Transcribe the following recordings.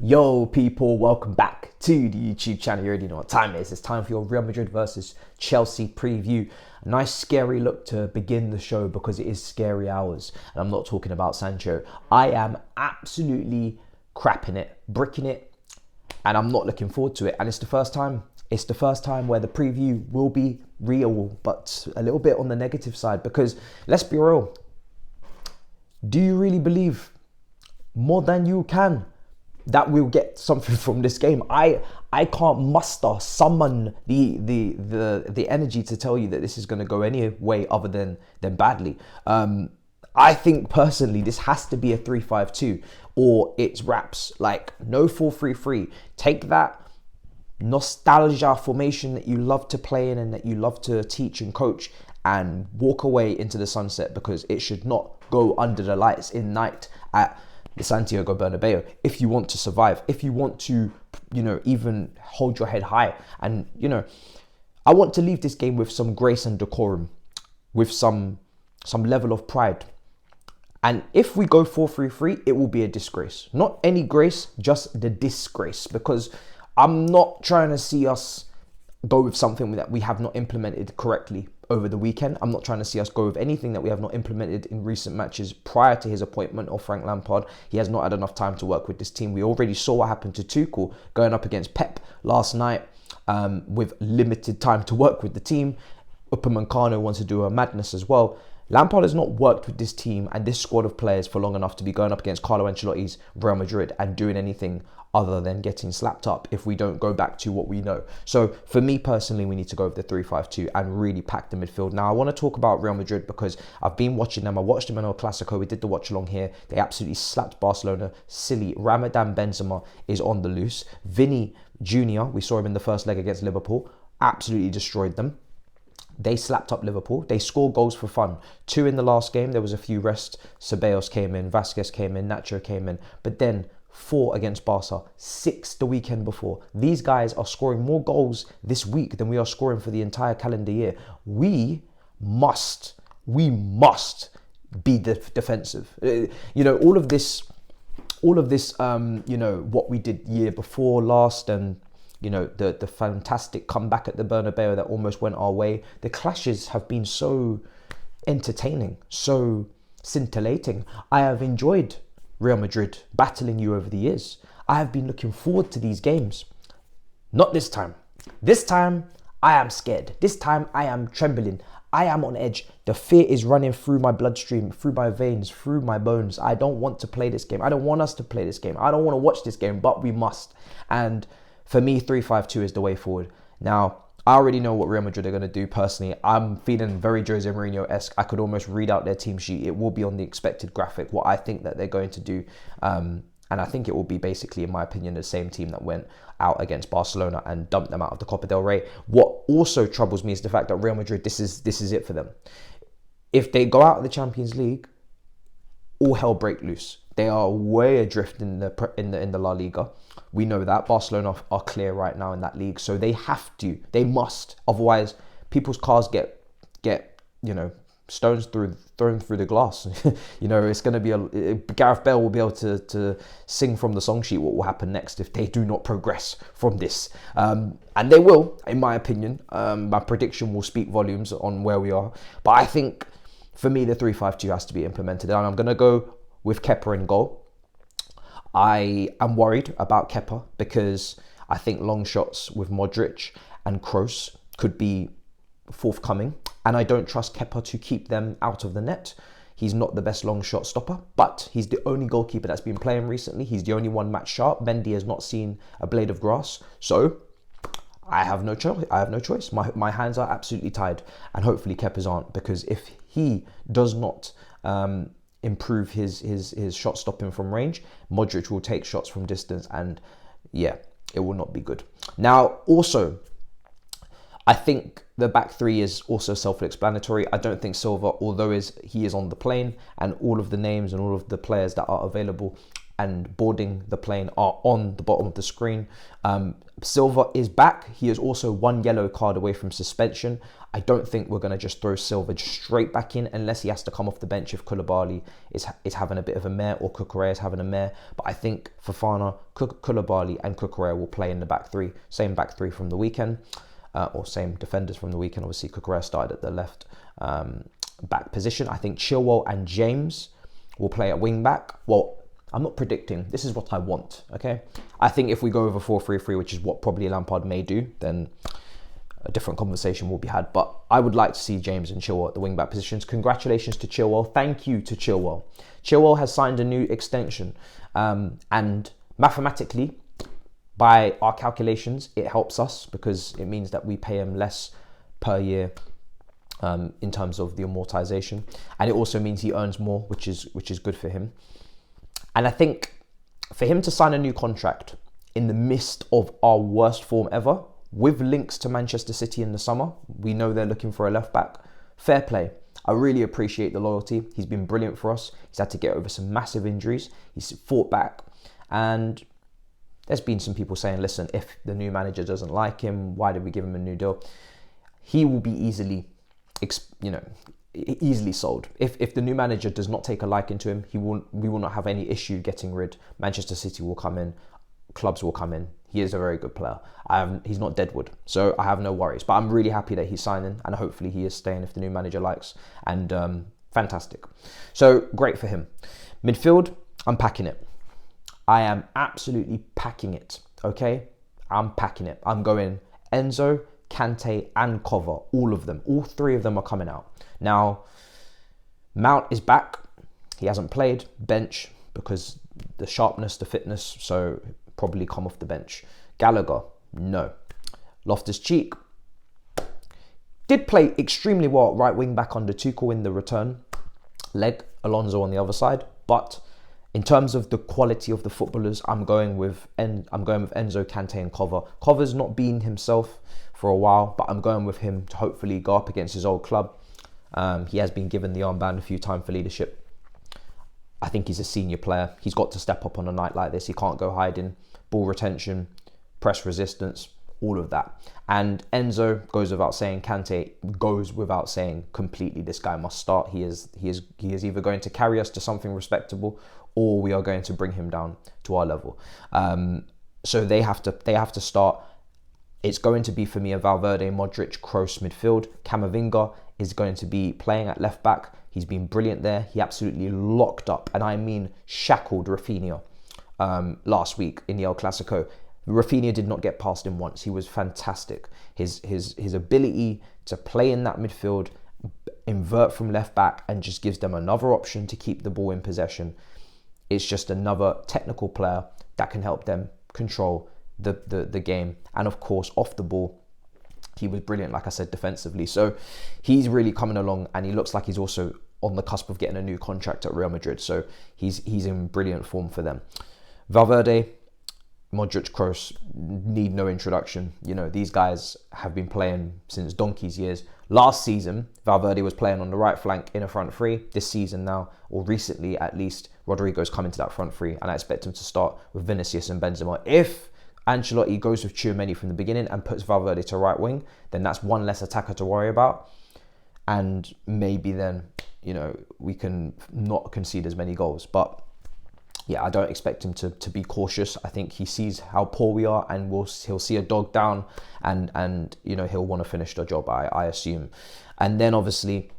Yo people, welcome back to the YouTube channel. You already know what time it is. It's time for your Real Madrid versus Chelsea preview. A nice scary look to begin the show because it is scary hours. And I'm not talking about Sancho. I am absolutely crapping it, bricking it, and I'm not looking forward to it. And it's the first time. It's the first time where the preview will be real, but a little bit on the negative side. Because let's be real. Do you really believe more than you can that we'll get something from this game? I can't summon the energy to tell you that this is going to go any way other than badly. I think personally this has to be a 3-5-2 or it's wraps. Like no 4-3-3. Take that nostalgia formation that you love to play in and that you love to teach and coach and walk away into the sunset, because it should not go under the lights in night at the Santiago Bernabeu if you want to survive, if you want to, even hold your head high. And, I want to leave this game with some grace and decorum, with some level of pride. And if we go 4-3-3, it will be a disgrace. Not any grace, just the disgrace, because I'm not trying to see us go with something that we have not implemented correctly over the weekend. I'm not trying to see us go with anything that we have not implemented in recent matches prior to his appointment or Frank Lampard. He has not had enough time to work with this team. We already saw what happened to Tuchel going up against Pep last night with limited time to work with the team. Upamecano wants to do a madness as well. Lampard has not worked with this team and this squad of players for long enough to be going up against Carlo Ancelotti's Real Madrid and doing anything other than getting slapped up if we don't go back to what we know. So for me personally, we need to go with the 3-5-2 and really pack the midfield. Now I want to talk about Real Madrid because I've been watching them. I watched them in El Clasico. We did the watch along here. They absolutely slapped Barcelona. Silly. Ramadan Benzema is on the loose. Vinny Jr., we saw him in the first leg against Liverpool, absolutely destroyed them. They slapped up Liverpool. They scored goals for fun. 2 in the last game. There was a few rest. Ceballos came in. Vasquez came in. Nacho came in. But then 4 against Barca. 6 the weekend before. These guys are scoring more goals this week than we are scoring for the entire calendar year. We must be defensive. All of this, what we did year before last, and the fantastic comeback at the Bernabeu that almost went our way. The clashes have been so entertaining, so scintillating. I have enjoyed Real Madrid battling you over the years. I have been looking forward to these games. Not this time. This time, I am scared. This time, I am trembling. I am on edge. The fear is running through my bloodstream, through my veins, through my bones. I don't want to play this game. I don't want us to play this game. I don't want to watch this game, but we must. And for me, 3-5-2 is the way forward. Now, I already know what Real Madrid are going to do personally. I'm feeling very Jose Mourinho-esque. I could almost read out their team sheet. It will be on the expected graphic, what I think that they're going to do. And I think it will be basically, in my opinion, the same team that went out against Barcelona and dumped them out of the Copa del Rey. What also troubles me is the fact that Real Madrid, this is it for them. If they go out of the Champions League, all hell break loose. They are way adrift in the La Liga. We know that Barcelona are clear right now in that league, so they must. Otherwise, people's cars get stones thrown through the glass. It's going to be Gareth Bale will be able to sing from the song sheet what will happen next if they do not progress from this, and they will, in my opinion. My prediction will speak volumes on where we are, but I think for me the 3-5-2 has to be implemented, and I'm going to go with Kepa in goal. I am worried about Kepa because I think long shots with Modric and Kroos could be forthcoming, and I don't trust Kepa to keep them out of the net. He's not the best long shot stopper, but he's the only goalkeeper that's been playing recently. He's the only one match sharp. Mendy has not seen a blade of grass, so I have no choice. My hands are absolutely tied, and hopefully Kepa's aren't, because if he does not improve his shot stopping from range, Modric will take shots from distance, and yeah, it will not be good. Now, also, I think the back three is also self-explanatory. I don't think Silva, although he is on the plane, and all of the names and all of the players that are available and boarding the plane are on the bottom of the screen. Silva is back. He is also one yellow card away from suspension. I don't think we're going to just throw Silva straight back in unless he has to come off the bench if Koulibaly is having a bit of a mare or Cucurella is having a mare. But I think Fofana, Koulibaly and Cucurella will play in the back three. Same back three from the weekend, or same defenders from the weekend. Obviously, Cucurella started at the left back position. I think Chilwell and James will play at wing back. Well, I'm not predicting. This is what I want, okay? I think if we go over 4-3-3, which is what probably Lampard may do, then a different conversation will be had. But I would like to see James and Chilwell at the wing-back positions. Congratulations to Chilwell. Thank you to Chilwell. Chilwell has signed a new extension. And mathematically, by our calculations, it helps us because it means that we pay him less per year in terms of the amortization. And it also means he earns more, which is good for him. And I think for him to sign a new contract in the midst of our worst form ever, with links to Manchester City in the summer, we know they're looking for a left back. Fair play. I really appreciate the loyalty. He's been brilliant for us. He's had to get over some massive injuries. He's fought back. And there's been some people saying, listen, if the new manager doesn't like him, why did we give him a new deal? He will be easily sold. If the new manager does not take a liking to him, we will not have any issue getting rid. Manchester City will come in, clubs will come in. He is a very good player. He's not deadwood, so I have no worries. But I'm really happy that he's signing, and hopefully he is staying if the new manager likes. And fantastic. So great for him. Midfield, I'm packing it. I am absolutely packing it. Okay, I'm packing it. I'm going Enzo, Kante, and Cover. All of them. All three of them are coming out. Now, Mount is back. He hasn't played. Bench because the sharpness, the fitness, so probably come off the bench. Gallagher, no. Loftus-Cheek did play extremely well at right wing back under Tuchel in the return leg. Alonso on the other side, but in terms of the quality of the footballers, I'm going with Enzo, Kante, and Cover. Cover's not been himself for a while, but I'm going with him to hopefully go up against his old club. He has been given the armband a few times for leadership. I think he's a senior player. He's got to step up on a night like this. He can't go hiding. Ball retention, press resistance, all of that. And Enzo goes without saying. Kante goes without saying completely. This guy must start. He is either going to carry us to something respectable, or we are going to bring him down to our level. So they have to start. It's going to be for me a Valverde, Modric, Kroos midfield. Camavinga is going to be playing at left back. He's been brilliant there. He absolutely locked up, and I mean shackled Rafinha last week in the El Clasico. Rafinha did not get past him once. He was fantastic. His ability to play in that midfield, invert from left back, and just gives them another option to keep the ball in possession. It's just another technical player that can help them control the game. And of course, off the ball, he was brilliant, like I said, defensively. So he's really coming along, and he looks like he's also on the cusp of getting a new contract at Real Madrid. So he's in brilliant form for them. Valverde, Modric, Kroos need no introduction. You know, these guys have been playing since donkey's years. Last season, Valverde was playing on the right flank in a front three. This season now, or recently at least, Rodrigo's come into that front three, and I expect him to start with Vinicius and Benzema. If Ancelotti goes with Tchouaméni from the beginning and puts Valverde to right wing, then that's one less attacker to worry about. And maybe then, you know, we can not concede as many goals. But yeah, I don't expect him to be cautious. I think he sees how poor we are, and he'll see a dog down, and you know, he'll want to finish the job, I assume. And then obviously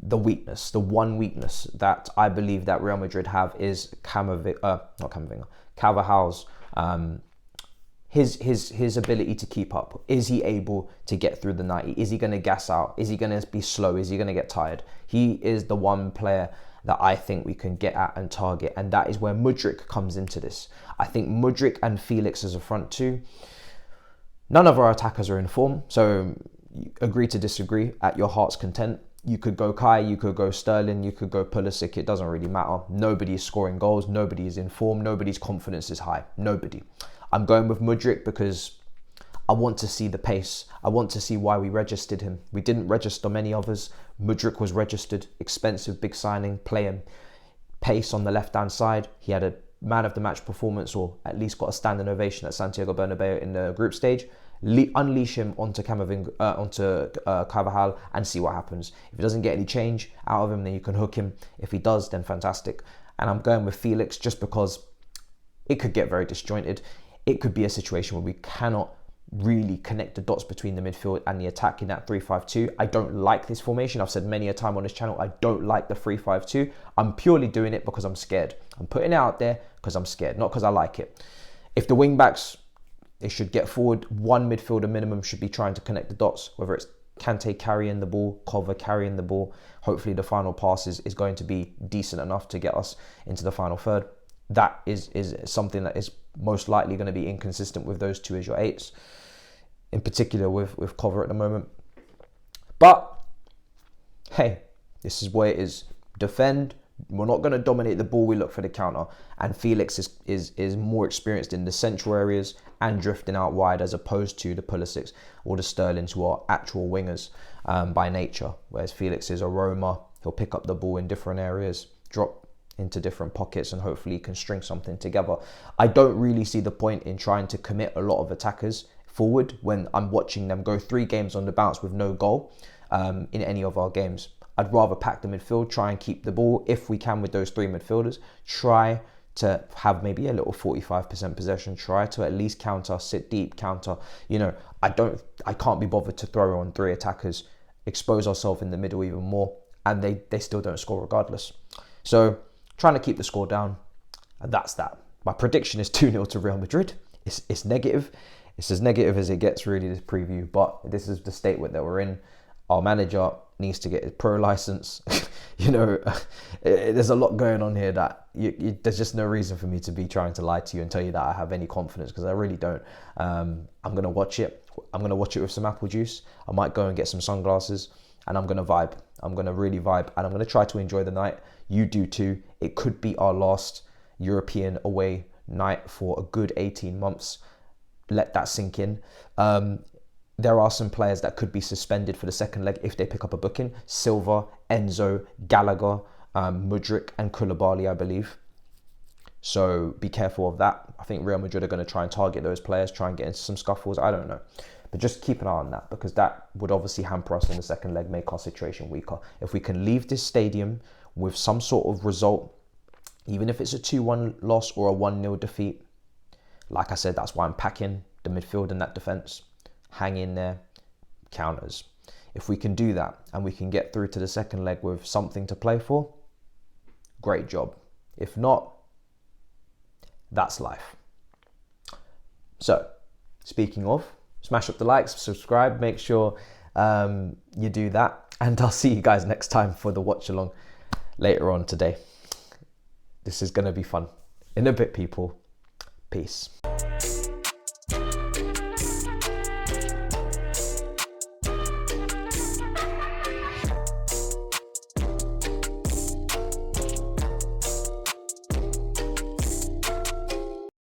the one weakness that I believe that Real Madrid have is Carvajal's his ability to keep up. Is he able to get through the 90? Is he going to gas out? Is he going to be slow? Is he going to get tired? He is the one player that I think we can get at and target, and that is where Mudryk comes into this. I think Mudryk and Felix as a front two. None of our attackers are in form, so agree to disagree at your heart's content. You could go Kai, you could go Sterling, you could go Pulisic. It doesn't really matter. Nobody is scoring goals. Nobody is in form. Nobody's confidence is high. Nobody. I'm going with Mudryk because I want to see the pace. I want to see why we registered him. We didn't register many others. Mudryk was registered. Expensive, big signing, playing pace on the left-hand side. He had a man of the match performance, or at least got a standing ovation at Santiago Bernabeu in the group stage. Unleash him onto Carvajal and see what happens. If he doesn't get any change out of him, then you can hook him. If he does, then fantastic. And I'm going with Felix just because it could get very disjointed. It could be a situation where we cannot really connect the dots between the midfield and the attack in that 3-5-2. I don't like this formation. I've said many a time on this channel, I don't like the 3-5-2. I'm purely doing it because I'm scared. I'm putting it out there because I'm scared, not because I like it. If the wing backs, they should get forward. One midfielder minimum should be trying to connect the dots, whether it's Kante carrying the ball, Cover carrying the ball. Hopefully the final pass is going to be decent enough to get us into the final third. That is something that is most likely going to be inconsistent with those two as your eights, in particular with Cover at the moment. But hey, this is where it is. Defend. We're not going to dominate the ball. We look for the counter. And Felix is more experienced in the central areas and drifting out wide, as opposed to the Pulisic's or the Sterlings, who are actual wingers by nature. Whereas Felix is a roamer. He'll pick up the ball in different areas, drop into different pockets, and hopefully can string something together. I don't really see the point in trying to commit a lot of attackers forward when I'm watching them go 3 games on the bounce with no goal in any of our games. I'd rather pack the midfield, try and keep the ball if we can with those 3 midfielders. Try to have maybe a little 45% possession. Try to at least counter, sit deep, counter. You know, I can't be bothered to throw on 3 attackers, expose ourselves in the middle even more, and they still don't score regardless. So trying to keep the score down, and that's that. My prediction is 2-0 to Real Madrid. It's negative. It's as negative as it gets, really, this preview, but this is the state that we're in. Our manager needs to get his pro license. You know, there's a lot going on here that there's just no reason for me to be trying to lie to you and tell you that I have any confidence, because I really don't. I'm going to watch it. I'm going to watch it with some apple juice. I might go and get some sunglasses, and I'm going to vibe. I'm going to really vibe, and I'm going to try to enjoy the night. You do too. It could be our last European away night for a good 18 months. Let that sink in. There are some players that could be suspended for the second leg if they pick up a booking. Silva, Enzo, Gallagher, Mudryk and Koulibaly, I believe. So be careful of that. I think Real Madrid are going to try and target those players, try and get into some scuffles. I don't know. But just keep an eye on that, because that would obviously hamper us in the second leg, make our situation weaker. If we can leave this stadium with some sort of result, even if it's a 2-1 loss or a 1-0 defeat, like I said, that's why I'm packing the midfield and that defence. Hang in there, counters. If we can do that and we can get through to the second leg with something to play for, great job. If not, that's life. So, speaking of, smash up the likes, subscribe, make sure you do that. And I'll see you guys next time for the watch along later on today. This is going to be fun. In a bit, people. Peace.